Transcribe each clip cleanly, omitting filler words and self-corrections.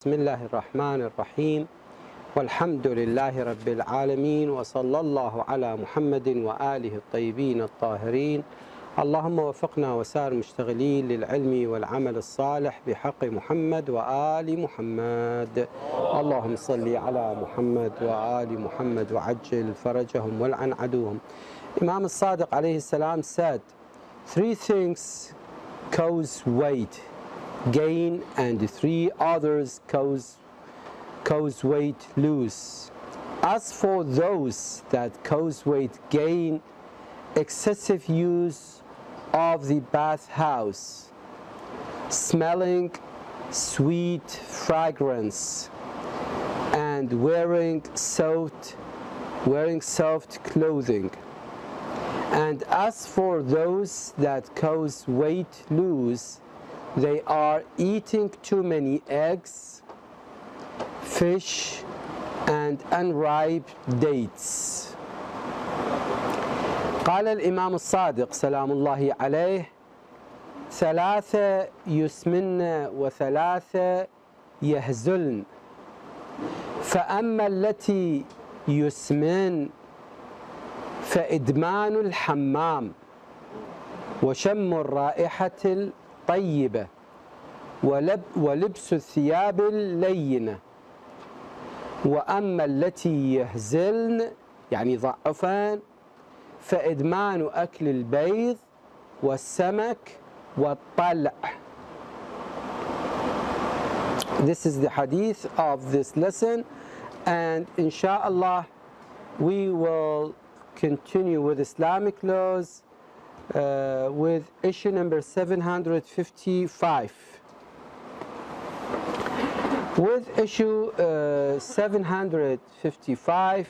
بسم الله الرحمن الرحيم والحمد لله رب العالمين وصلى الله على محمد وآله الطيبين الطاهرين. اللهم وفقنا وسائر المشتغلين للعلم والعمل الصالح بحق محمد وآل محمد. اللهم صل على محمد وآل محمد وعجل فرجهم والعن عدوهم. Imam al-Sadiq alayhi salam said, three things cause weight gain and three others cause weight lose. As for those that cause weight gain, excessive use of the bathhouse, smelling sweet fragrance, and wearing soft clothing. And as for those that cause weight lose, they are eating too many eggs, fish, and unripe dates. قال الإمام الصادق سلام الله عليه: ثلاثة يسمن وثلاثة يهزلن، فأما التي يسمن فإدمان الحمام وشم الرائحة الطيبة ولبس الثياب اللينة، وأما التي يهزلن يعني ضعفان فإدمان أكل البيض والسمك والطلع. This is the hadith of this lesson, and inshallah we will continue with Islamic laws with issue number 755. With issue 755,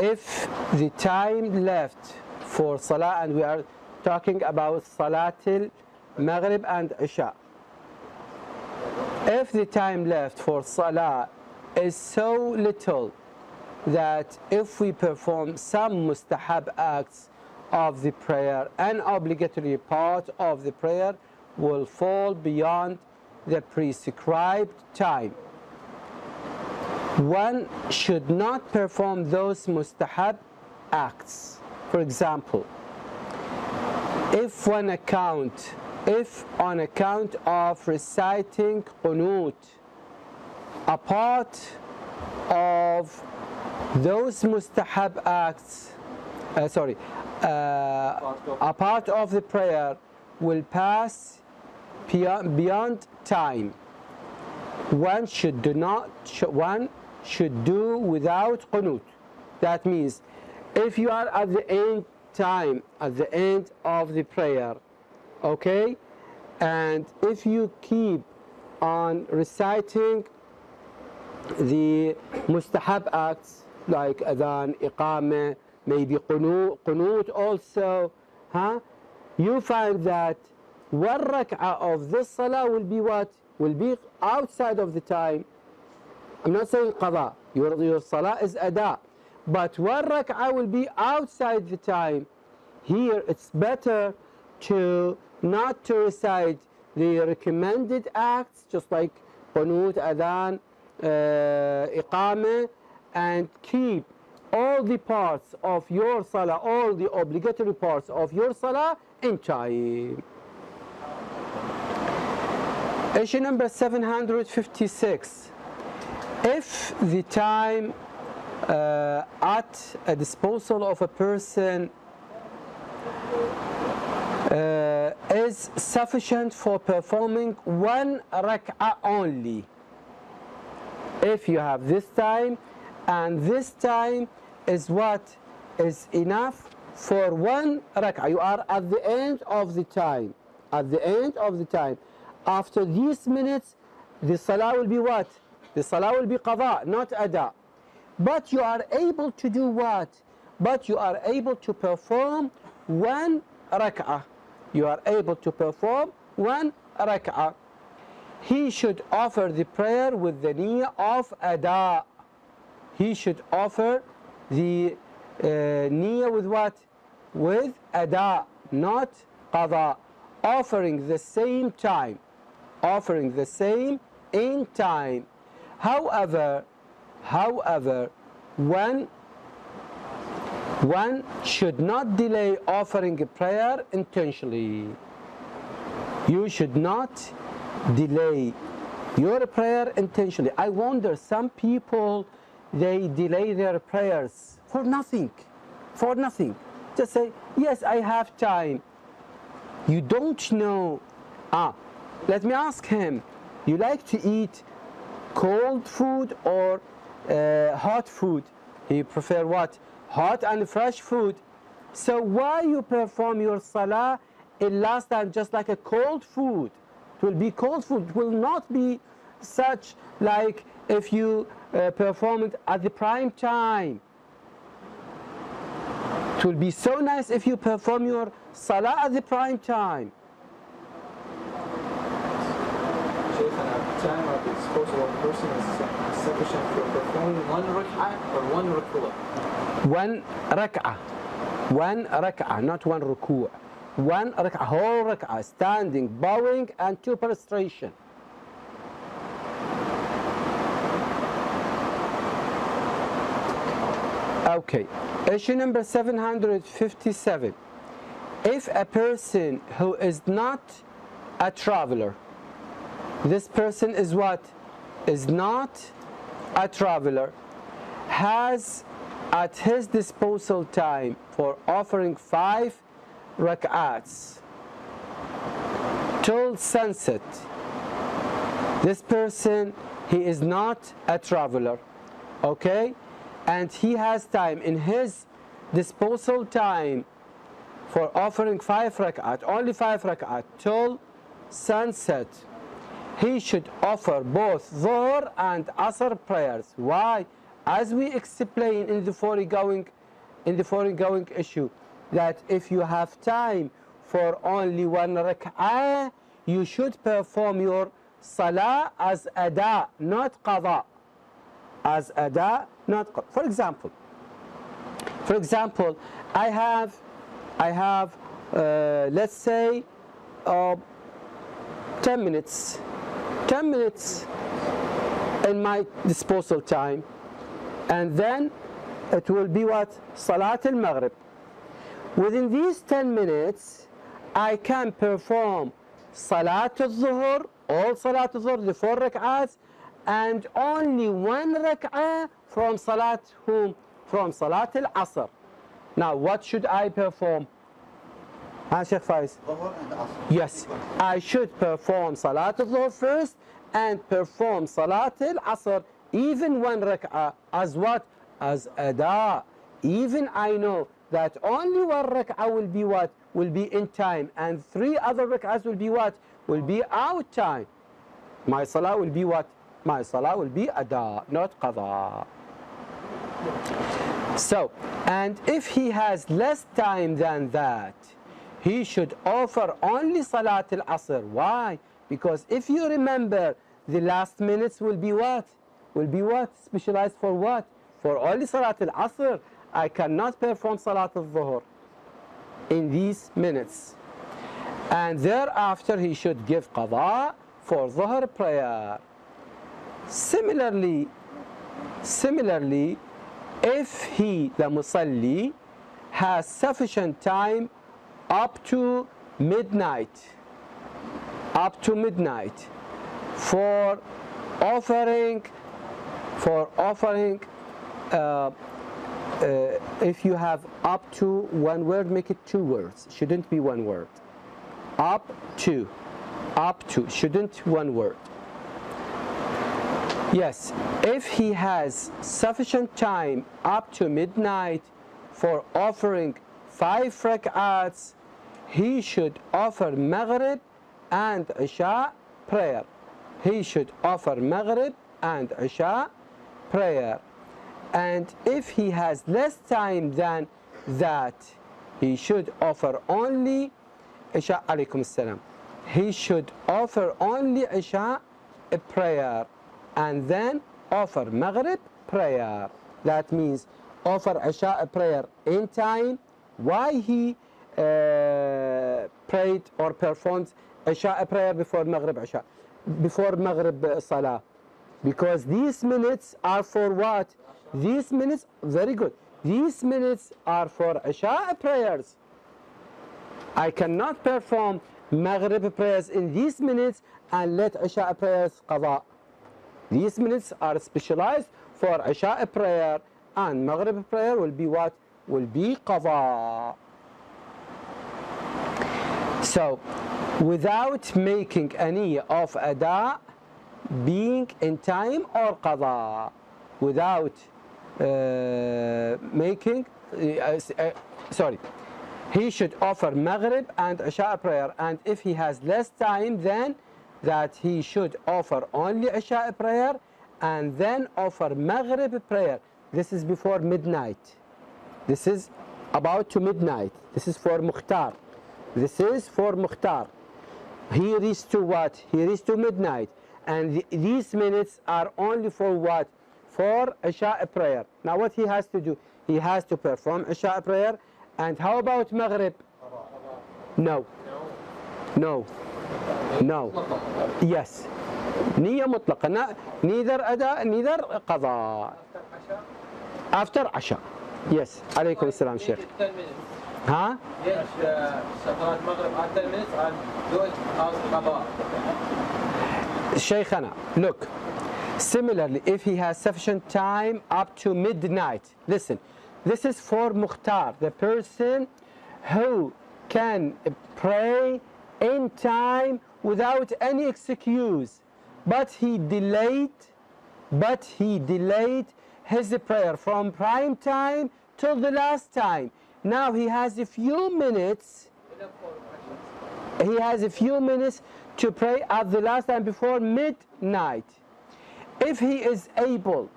if the time left for Salah, and we are talking about Salatil Maghrib and Isha, if the time left for Salah is so little that if we perform some mustahab acts of the prayer, an obligatory part of the prayer will fall beyond the prescribed time, one should not perform those mustahab acts. For example, if on account of reciting qunut, a part of those mustahab acts, a part of the prayer will pass beyond time, one should do without qunut. That means if you are at the end of the prayer, okay, and if you keep on reciting the mustahab acts like adhan, iqamah, maybe qunut also, you find that one rak'ah of this salah will be what? Will be outside of the time. I'm not saying qada, your salah is ada, but one rak'ah will be outside the time. Here it's better not to recite the recommended acts, just like qunut, adhan, iqamah, and keep all the parts of your salah, all the obligatory parts of your salah in time. Issue number 756. If the time at a disposal of a person is sufficient for performing one rak'ah only, if you have this time and this time is what is enough for one rak'ah, you are at the end of the time. After these minutes, the salah will be what? The salah will be qada, not ada. But you are able to do what? But you are able to perform one rak'ah. You are able to perform one rak'ah. He should offer the prayer with the niyyah of ada. He should offer the niyyah with what? With ada, not qada. offering the same time, offering the same in time. However, one should not delay offering a prayer intentionally. You should not delay your prayer intentionally. I wonder, some people, they delay their prayers for nothing, for nothing. Just say, yes, I have time. You don't know. Let me ask him, you like to eat cold food or hot food? He prefer what? Hot and fresh food. So why you perform your salah in last time just like a cold food? It will be cold food. It will not be such like if you perform it at the prime time. It will be so nice if you perform your salah at the prime time. Sheikh, at the time of the disposal of a person is sufficient for performing one rak'ah or one ruku'ah? One rak'ah, not one ruku'. One rak'ah, whole rak'ah, standing, bowing, and 2 prostration. Okay, issue number 757. If a person who is not a traveler, this person is what? Is not a traveler, has at his disposal time for offering 5 rak'ats till sunset. This person, he is not a traveler, okay? And he has time in his disposal time for offering 5 rak'at, only 5 rak'at till sunset. He should offer both Dhuhr and Asr prayers. Why? As we explained in the foregoing issue, that if you have time for only 1 rak'ah, you should perform your salah as ada, not qada. As ada, not qada. For example, I have let's say 10 minutes in my disposal time, and then it will be what? Salat al-Maghrib. Within these 10 minutes, I can perform Salat al-Dhuhr, all Salat al-Dhuhr, the 4 rak'ahs, and only 1 rak'ah from Salat whom? From Salat al-Asr. Now, what should I perform? Sheikh Faiz? Yes, I should perform Salat al-Dhuhr first and perform Salat al-Asr, even 1 rak'ah, as what? As ada. Even I know that only 1 rak'ah will be what? Will be in time, and 3 other rak'ahs will be what? Will be out time. My salah will be what? My salah will be ada, not qada. So, and if he has less time than that, he should offer only Salat al-Asr. Why? Because if you remember, the last minutes will be what? Will be what? Specialized for what? For only Salat al-Asr. I cannot perform Salat al-Dhuhr in these minutes. And thereafter he should give qada for Dhuhr prayer. Similarly, if he, the musalli, has sufficient time up to midnight for offering if you have up to 1 word, make it 2 words, shouldn't be 1 word. Up to, shouldn't 1 word. Yes, if he has sufficient time up to midnight for offering 5 rak'ats, he should offer Maghrib and Isha prayer. He should offer Maghrib and Isha prayer. And if he has less time than that, he should offer only Isha alaykum salam. He should offer only Isha a prayer, and then offer Maghrib prayer. That means offer Isha a prayer in time. Why he prayed or performed Isha prayer before Maghrib Isha, before Maghrib Salah. Because these minutes are for what? These minutes, very good. These minutes are for Isha prayers. I cannot perform Maghrib prayers in these minutes and let Isha prayers qada. These minutes are specialized for Isha prayer, and Maghrib prayer will be what? Will be qada. So, without making any of ada being in time or qada, without he should offer Maghrib and Isha prayer, and if he has less time, then that he should offer only Isha prayer and then offer Maghrib prayer. This is before midnight. This is about to midnight. This is for Mukhtar. This is for Mukhtar. He reached to what? He reached to midnight. And these minutes are only for what? For Isha prayer. Now what he has to do? He has to perform Isha prayer. And how about Maghrib? No. No. No. Yes. Niyya mutlaqa. Neither ada, neither qada. After Asha. Yes. Alaykum as-salam, Sheikh. Huh? Yes, Salat Maghrib at 10 minutes and do it as qada. Shaykhana, look. Similarly, if he has sufficient time up to midnight, listen, this is for Mukhtar, the person who can pray in time without any excuse, but he delayed his prayer from prime time till the last time. Now he has a few minutes. He has a few minutes to pray at the last time before midnight. If he is able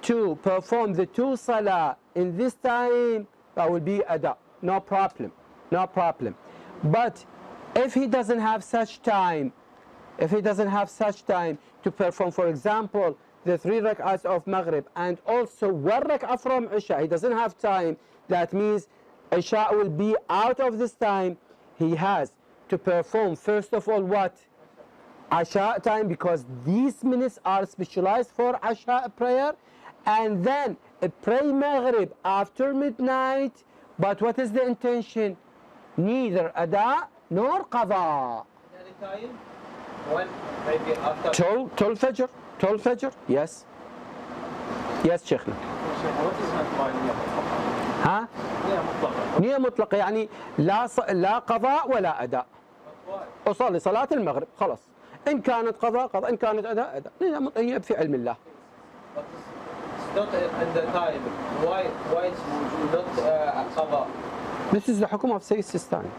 to perform the two salah in this time, that will be ada, no problem. But if he doesn't have such time, to perform, for example, the 3 rak'ahs of Maghrib and also 1 rak'ah from Isha, he doesn't have time, that means Isha will be out of this time. He has to perform first of all what? Isha time, because these minutes are specialized for Isha prayer, and then pray Maghrib after midnight. But what is the intention? Neither ada nor qada. Any time? When? Maybe after. Till Fajr. Yes. Yes, Sheikhna. What is meant by niyya mutlaqa? ها؟ نية مطلقة يعني لا قضاء ولا أداء. أصلي صلاة المغرب خلاص. إن كانت قضاء، إن كانت أداء. نية في علم الله. It's not in the time. Why it's not qada? This is the hukum of Sayyid Sistani.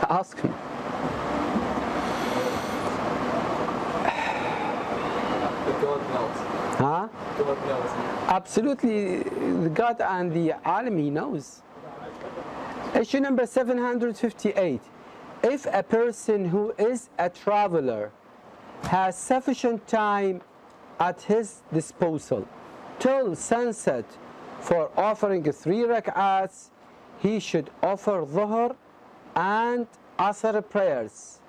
Ask him. God knows. Huh? God knows. Absolutely, the God and the alim, he knows. Issue number 758. If a person who is a traveler has sufficient time at his disposal till sunset for offering 3 rak'ahs, he should offer Dhuhr and Asr prayers.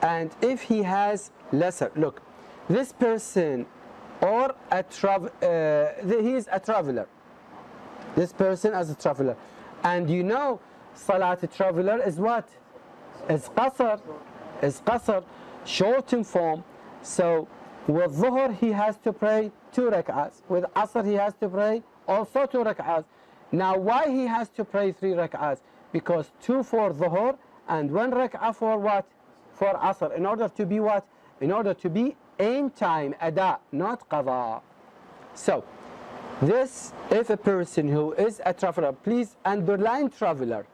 And if he has lesser, look, this person or he is a traveler. This person is a traveler. And you know, Salat traveler is what? Is qasr, shortened form. So with Dhuhr he has to pray 2 rak'ahs. With Asr he has to pray also 2 rak'ahs. Now why he has to pray 3 rak'ahs? Because 2 for Dhuhr and 1 rak'ah for what? For Asr. In order to be what? In order to be in time, ada, not qada. So this, if a person who is a traveler, please underline traveler.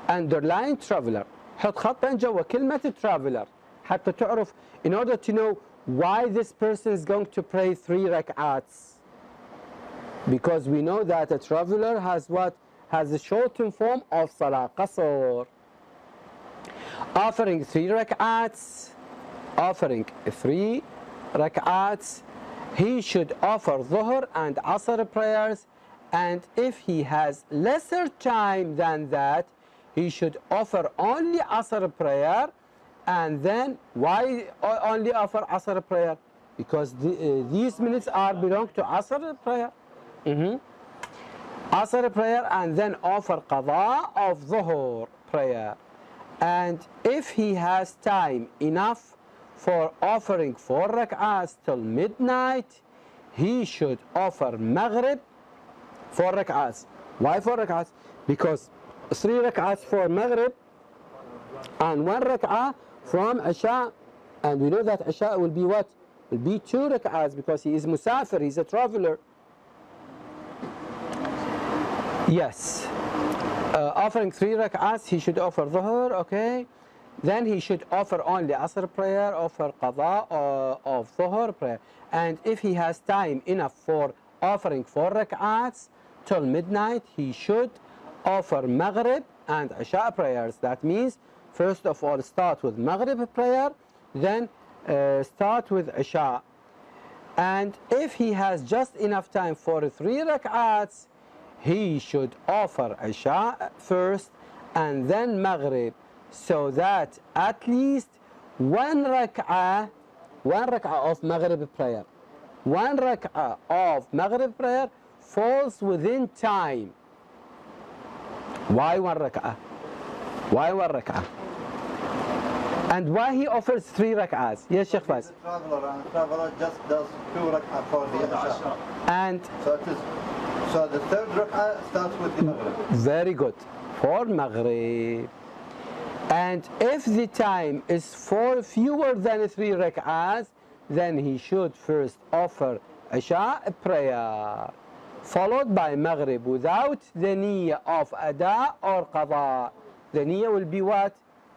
Underline traveler. حط خطا جوا كلمة traveler حتى تعرف, in order to know why this person is going to pray 3 rak'ats. Because we know that a traveler has what? Has a shortened form of salah qasr. Offering 3 rak'ats, he should offer Dhuhr and Asr prayers, and if he has lesser time than that, he should offer only Asr prayer. And then why only offer Asr prayer? Because these minutes belong to Asr prayer. Asr prayer, and then offer Qada of Dhuhr prayer. And if he has time enough for offering 4 rak'ahs till midnight, he should offer Maghrib 4 rak'ahs. Why 4 rak'ahs? Because 3 rak'ahs for Maghrib and 1 rak'ah from Isha. And we know that Isha will be what? Will be 2 rak'ahs because he is musafir, he's a traveler. Yes. Offering 3 rak'ahs, he should offer Dhuhr, okay? Then he should offer only Asr prayer, offer Qada of Dhuhr prayer. And if he has time enough for offering 4 rak'ahs till midnight, he should offer Maghrib and Isha prayers. That means, first of all, start with Maghrib prayer, then start with Isha. And if he has just enough time for 3 rak'ahs, he should offer Isha first and then Maghrib, so that at least 1 rak'ah of Maghrib prayer, 1 rak'ah of Maghrib prayer falls within time. Why 1 rak'ah? Why 1 rak'ah? And why he offers 3 rak'ahs? Yes, Sheikh Faz. Traveler just does 2 rak'ah for the Isha. And so the 3rd rak'ah starts with the Maghrib. Very good. For Maghrib. And if the time is for fewer than 3 rak'ahs, then he should first offer Isha prayer, followed by Maghrib without the niyyah of Ada or Qada. The niyyah will be what?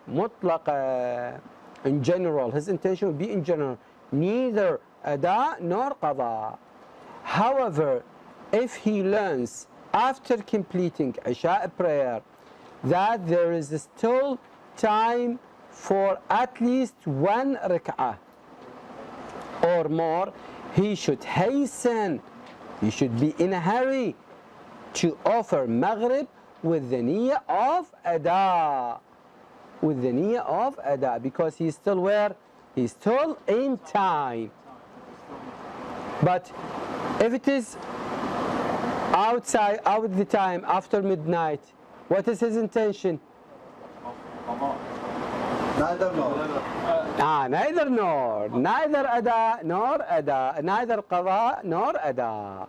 Mutlaqa. In general. His intention will be in general. Neither Ada nor Qada. However, if he learns after completing Isha prayer that there is still time for at least 1 rak'ah or more, he should hasten, he should be in a hurry to offer Maghrib with the niyyah of Ada. With the niyyah of Ada, because he's still where? He's still in time. But if it is out the time after midnight, what is his intention? Neither nor. Neither nor. Neither Ada nor Ada. Neither Qada nor Ada.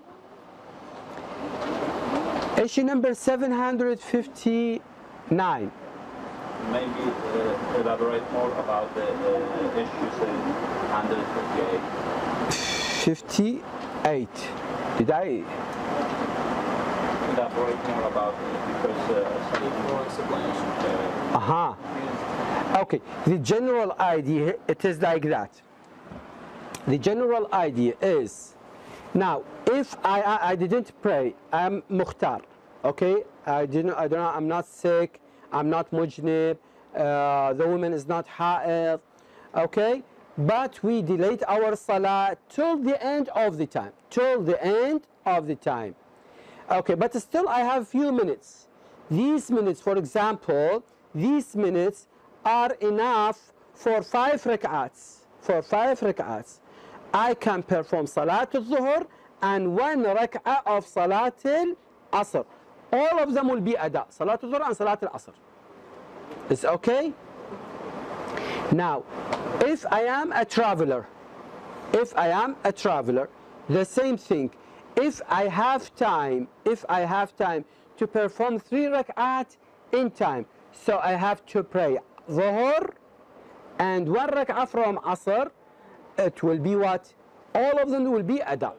Issue number 759. Maybe elaborate more about the issues in 158. 58. Did I? Elaborate more about it because Okay. The general idea, it is like that. The general idea is, now, if I didn't pray, I'm mukhtar, okay? I'm not sick, I'm not mujnib, the woman is not ha'id, okay? But we delayed our salah till the end of the time, Okay, but still I have few minutes. These minutes, for example, these minutes are enough for 5 rak'ats. I can perform Salat al-Zuhr and 1 rak'ah of Salat al-Asr. All of them will be Ada, Salat al-Zuhr and Salat al-Asr. Is okay? Now, if I am a traveler, the same thing. If I have time to perform 3 rak'at in time, so I have to pray Dhuhr and 1 rak'ah from Asr, it will be what? All of them will be Ada.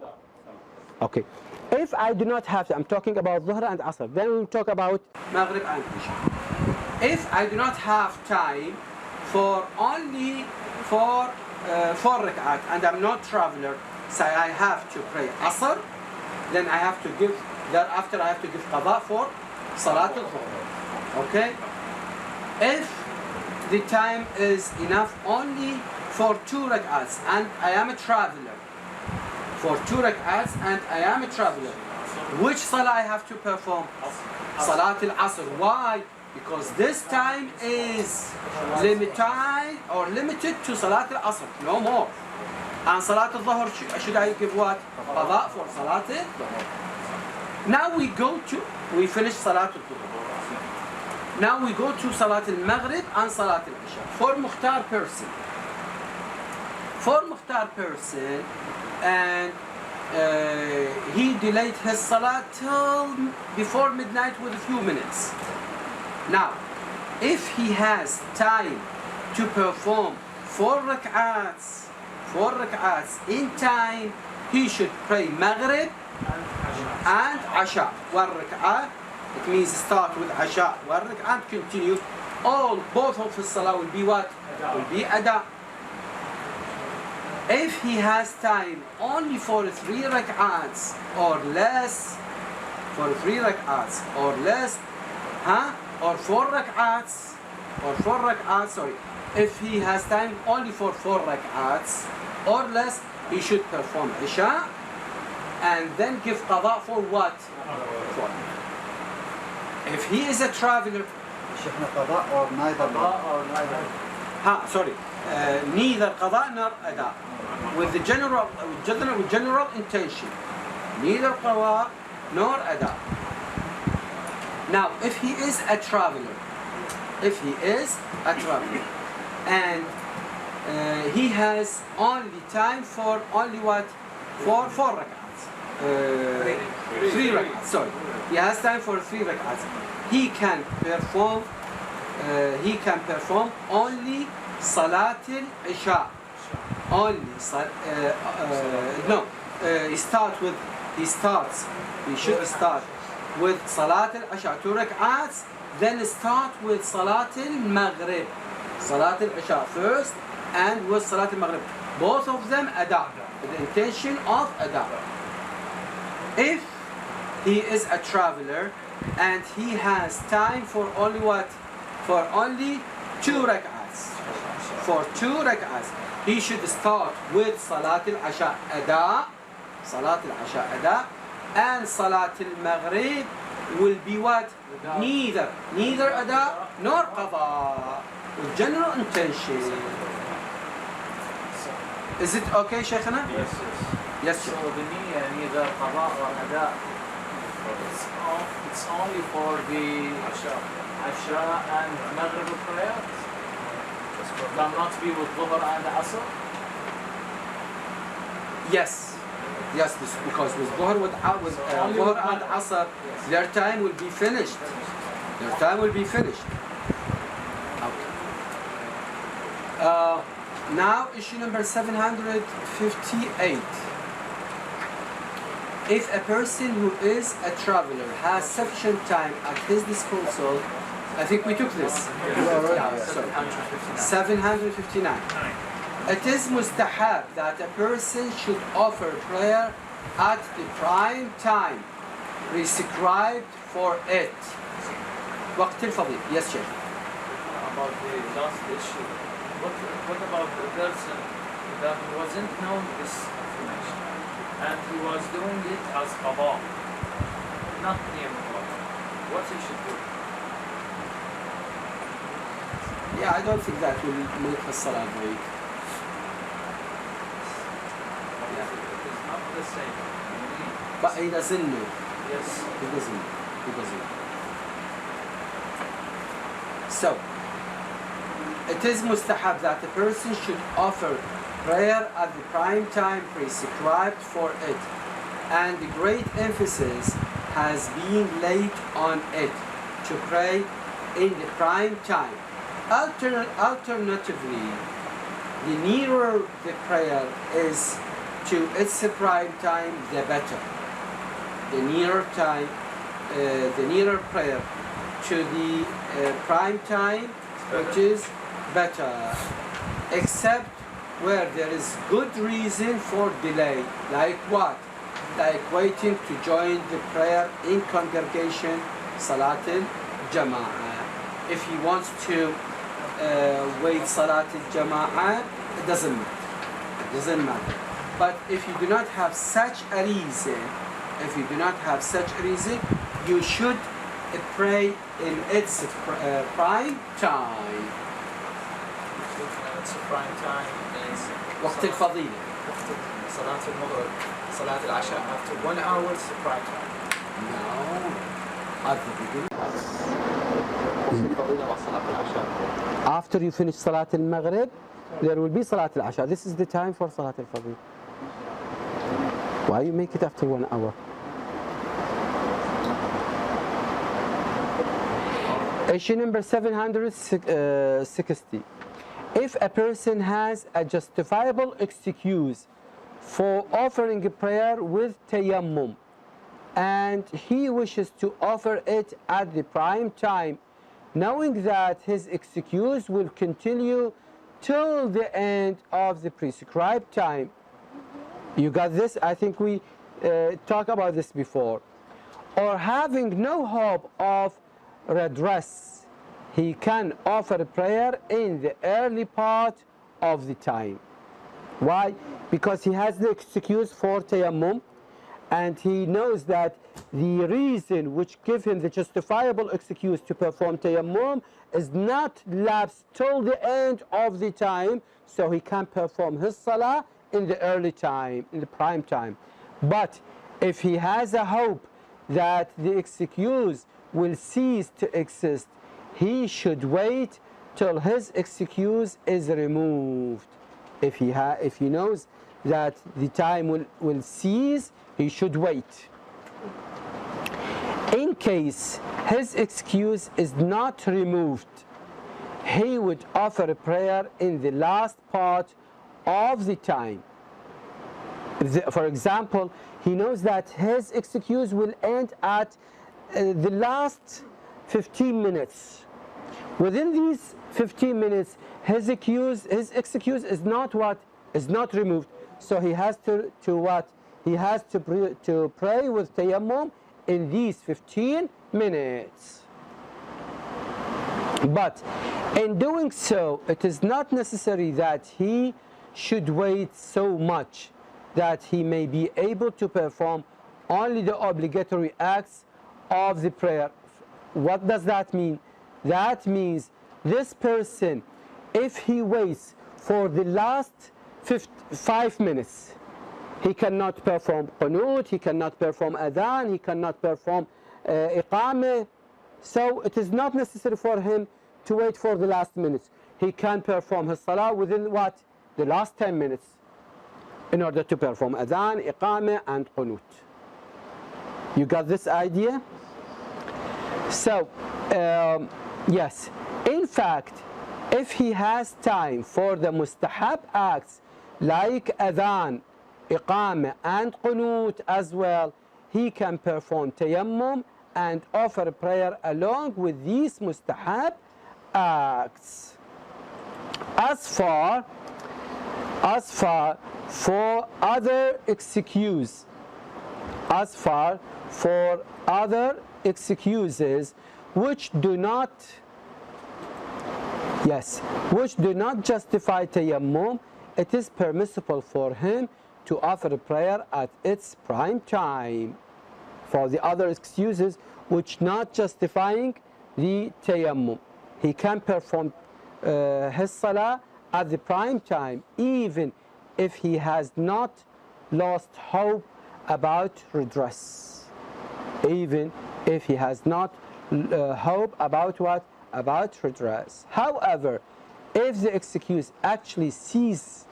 Okay. If I do not have to, I'm talking about Dhuhr and Asr, then we'll talk about Maghrib and Isha. If I do not have time for only 4 rak'at and I'm not traveler, so I have to pray Asr, then I have to give, thereafter I have to give Qada for Salat al-Dhuhr. Okay? If the time is enough only for 2 rak'ats and I am a traveler, which salah I have to perform? Salat al-Asr. Why? because this time is limited to Salat al-Asr, no more. And Salat al-Dhuhr, should I give what? Qada for Salat al-Dhuhr. Now we finish Salat al-Dhuhr. Now we go to Salat al-Maghrib and Salat al-Isha. For Mukhtar person, and he delayed his Salat till before midnight with a few minutes. Now, if he has time to perform 4 rak'ats in time, he should pray Maghrib and Asha. 1 rak'ah, it means start with Asha, 1 rak'ah, and continue. Both of his Salah will be what? Will be Ada. If he has time only for 3 rak'ats or less, or 4 rak'ats, if he has time only for 4 rak'ats or less, he should perform Isha and then give qada for what? If he is a traveler, qada or neither? Neither qada nor ada. With the general intention, neither qada nor ada. Now, if he is a traveler, and he has only time for only what? For 4 rak'ats. 3 rak'ats, sorry. He has time for 3 rak'ats. He can perform only Salat al-Isha. He should start with Salat al-Isha 2 rak'ats, then start with Salat al-Maghrib. Salat al-Isha first, and with Salat al-Maghrib. Both of them Ada, with the intention of Ada. If he is a traveler and he has time for only what? For only 2 rak'ats. For 2 rak'ats, he should start with Salat al-Isha Ada, and Salat al-Maghrib will be what? Neither Ada nor Qada. With general intention. Is it okay, Shaykhana? Yes, So the neither qada or ada, it's only for the Asha and Maghrib prayer. Cannot be with Dhuhr and Asr. Yes, because with Dhuhr and Asr, their time will be finished. Okay. Now, issue number 758. If a person who is a traveler has sufficient time at his disposal, I think we took this. 759. It is mustahab that a person should offer prayer at the prime time prescribed for it. وقت الفضيل. Yes, Sheikh. About the last issue, what about the person that wasn't known this information and he was doing it as qada, not niyam qada? What he should do? Yeah, I don't think that will make the salah break. It is not the same. But he doesn't know. Yes. He doesn't. So, it is mustahab that a person should offer prayer at the prime time prescribed for it, and the great emphasis has been laid on it to pray in the prime time. Alternatively, the nearer the prayer is to its prime time, the better. The nearer prayer to the prime time, which is better, except where there is good reason for delay. Like what? Like waiting to join the prayer in congregation, Salat al-Jama'ah. If he wants to wait Salat al-Jama'ah, it doesn't matter. But if you do not have such a reason, you should pray in its prime time. It's prime time is وقت الفضيلة. صلاة المغرب, صلاة العشاء after 1 hour is prime time. No. At the beginning. الفضيلة مع صلاة العشاء. After you finish Salat al-Maghrib, there will be Salat al-Asha. This is the time for Salat al-Fadl. Why you make it after 1 hour? Issue number 760. If a person has a justifiable excuse for offering a prayer with tayammum and he wishes to offer it at the prime time, knowing that his excuse will continue till the end of the prescribed time. You got this? I think we talked about this before. Or having no hope of redress, he can offer a prayer in the early part of the time. Why? Because he has the excuse for tayammum, and he knows that the reason which gives him the justifiable excuse to perform tayammum is not lapsed till the end of the time, so he can perform his salah in the early time, in the prime time. But if he has a hope that the excuse will cease to exist, he should wait till his excuse is removed. If he knows that the time will cease, he should wait. In case his excuse is not removed, he would offer a prayer in the last part of the time. For example, he knows that his excuse will end at the last 15 minutes. Within these 15 minutes, his excuse is not removed. So he has to what? He has to pray with tayammum in these 15 minutes. But in doing so, it is not necessary that he should wait so much that he may be able to perform only the obligatory acts of the prayer. What does that mean? That means this person, if he waits for the last 5 minutes, he cannot perform qunut, he cannot perform adhan, he cannot perform iqamah. So it is not necessary for him to wait for the last minutes. He can perform his salah within what? The last 10 minutes in order to perform adhan, iqamah and qunut. You got this idea? So, yes, in fact, if he has time for the mustahab acts like adhan, iqamah and qunut as well, he can perform tayammum and offer a prayer along with these mustahab acts. As far for other excuses which do not justify tayammum, it is permissible for him to offer a prayer at its prime time. For the other excuses which not justifying the tayammum, he can perform his salah at the prime time, even if he has not lost hope about redress. Even if he has not hope about what? About redress. However, if the excuse actually ceases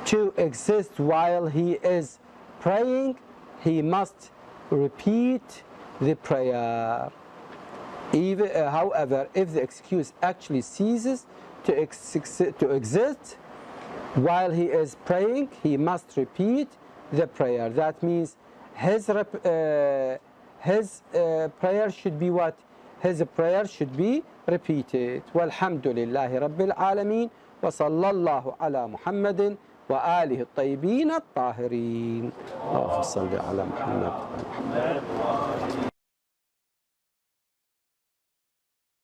to exist while he is praying, he must repeat the prayer. However, if the excuse actually ceases to exist while he is praying, he must repeat the prayer. That means his prayer should be what? His prayer should be repeated. Walhamdulillahi Rabbil Alameen wa sallallahu ala Muhammadin wa alihi at-tayyibin at-tahirin. Allahumma salli ala Muhammad.